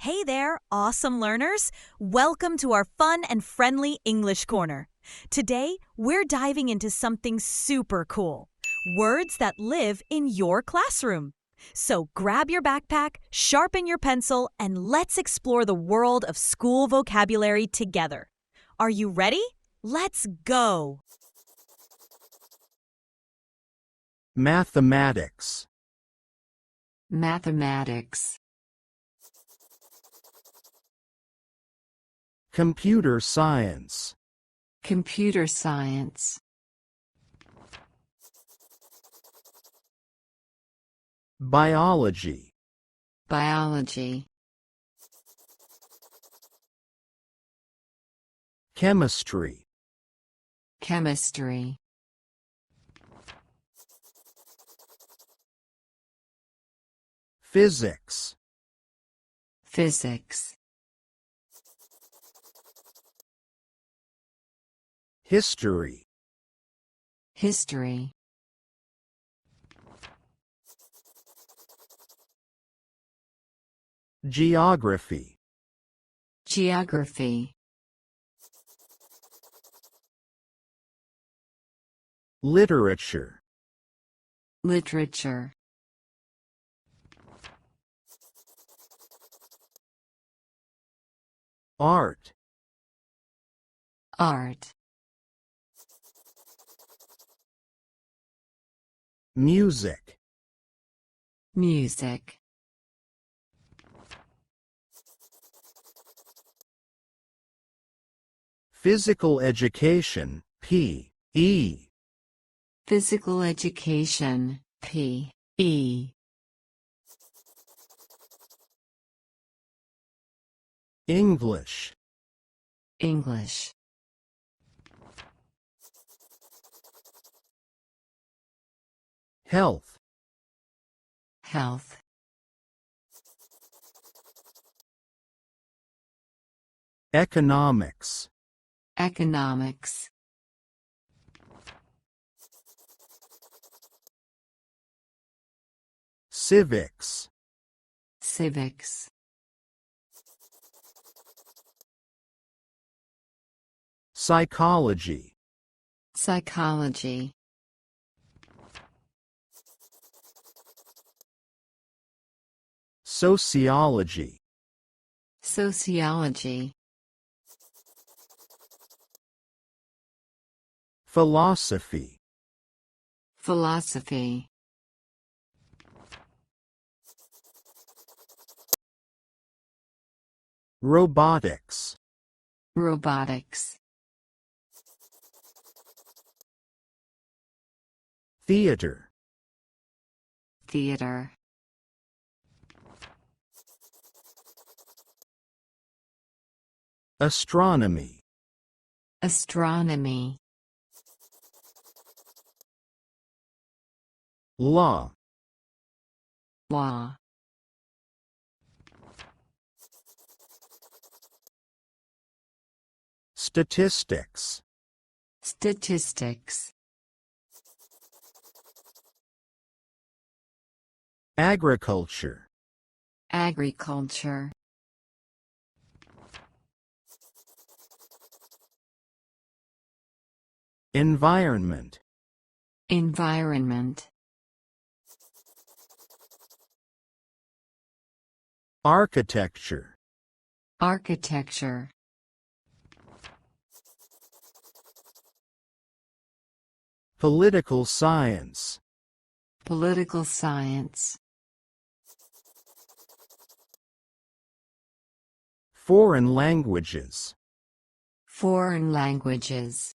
Hey there, awesome learners! Welcome to our fun and friendly English Corner. Today, we're diving into something super cool. Words that live in your classroom. So grab your backpack, sharpen your pencil, and let's explore the world of school vocabulary together. Are you ready? Let's go! Mathematics. Mathematics. Computer science. Computer science. Biology. Biology. Chemistry. Chemistry. Physics. Physics. History. History. Geography. Geography. Literature. Literature. Art. Art. Music. Music. Physical education, P.E. Physical education, P.E. English. English. Health. Health. Economics. Economics. Civics. Civics. Psychology. Psychology. Sociology. Sociology. Philosophy. Philosophy. Robotics. Robotics. Theater. Theater. Astronomy. Astronomy. Law. Law. Statistics. Statistics. Agriculture. Agriculture. Environment. Environment. Architecture. Architecture. Political science. Political science. Foreign languages. Foreign languages.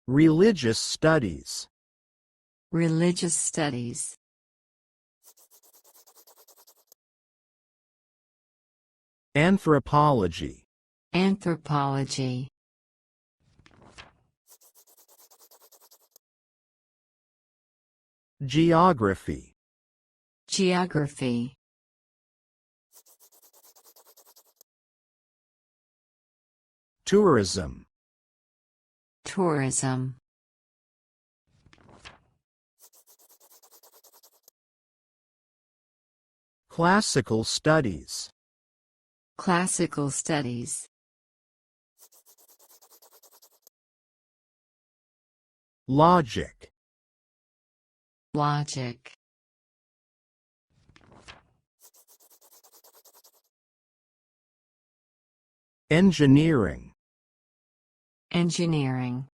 Religious studies. Religious studies. Anthropology. Anthropology. Geography. Geography. Tourism. Tourism. Classical studies. Classical studies. Logic. Logic. Engineering. Engineering.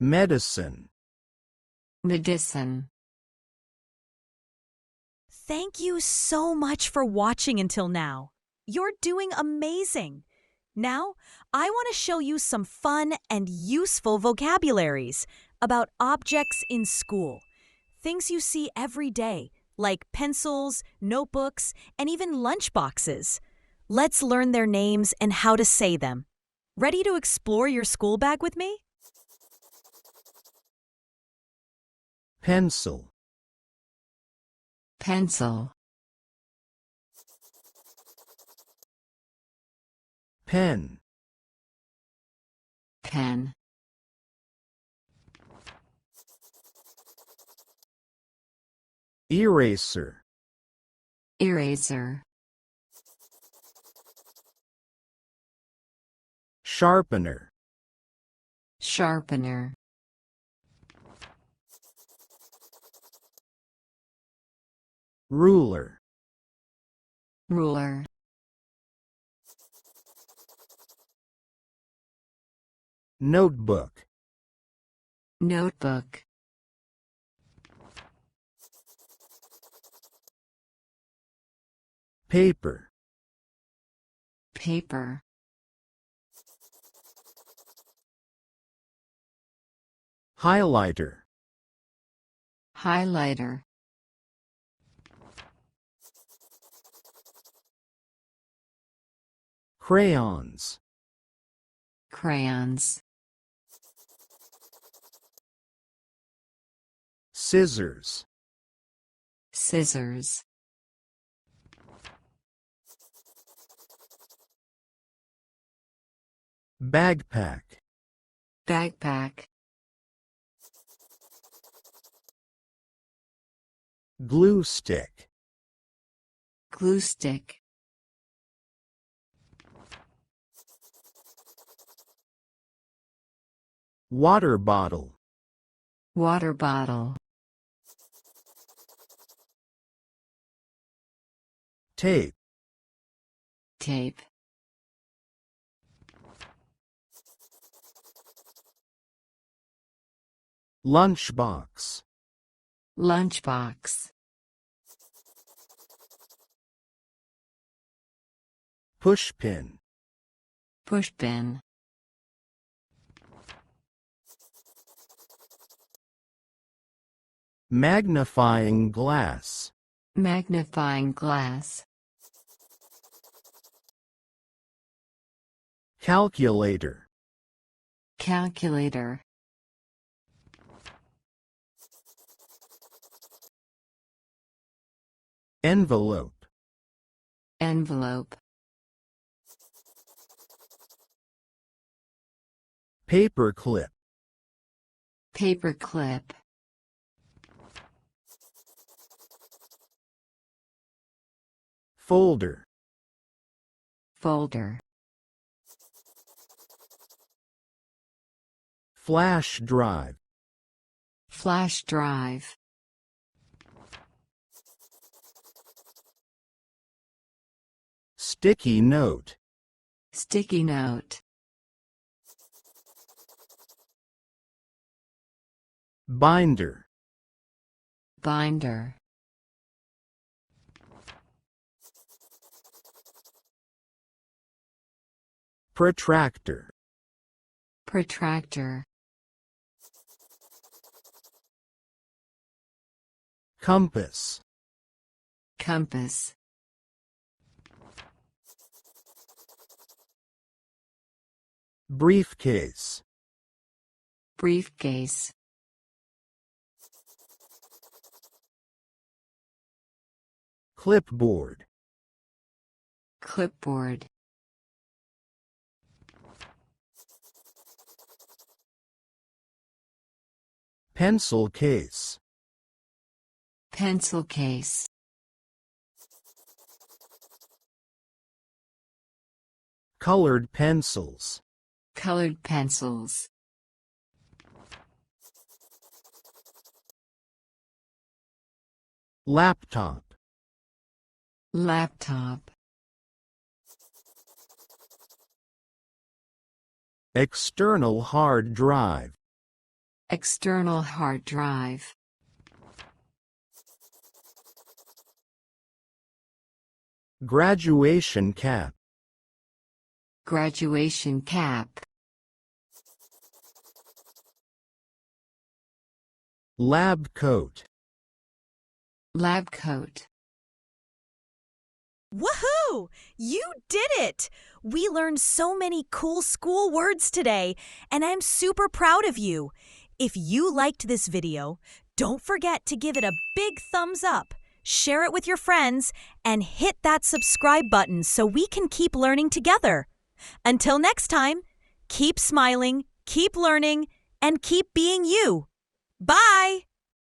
Medicine. Medicine. Thank you so much for watching until now. You're doing amazing. Now, I want to show you some fun and useful vocabularies about objects in school. Things you see every day, like pencils, notebooks, and even lunchboxes. Let's learn their names and how to say them. Ready to explore your school bag with me? Pencil. Pencil. Pen. Pen. Eraser. Eraser. Sharpener. Sharpener. Ruler. Ruler. Notebook. Notebook. Paper. Paper. Highlighter. Highlighter. Crayons. Crayons. Scissors. Scissors. Backpack. Backpack. Glue stick. Glue stick. Water bottle. Water bottle. Tape. Tape. Lunchbox. Lunchbox. Pushpin. Pushpin. Magnifying glass. Magnifying glass. Calculator. Calculator. Envelope. Envelope. Paperclip. Paperclip. Folder. Folder. Flash drive. Flash drive. Sticky note. Sticky note. Binder. Binder. Protractor. Protractor. Compass. Compass. Briefcase. Briefcase. Clipboard. Clipboard. Pencil case. Pencil case. Colored pencils. Colored pencils. Laptop. Laptop. External hard drive. External hard drive. Graduation cap. Graduation cap. Lab coat. Lab coat. Woohoo! You did it! We learned so many cool school words today, and I'm super proud of you. If you liked this video, don't forget to give it a big thumbs up, share it with your friends, and hit that subscribe button so we can keep learning together. Until next time, keep smiling, keep learning, and keep being you. Bye!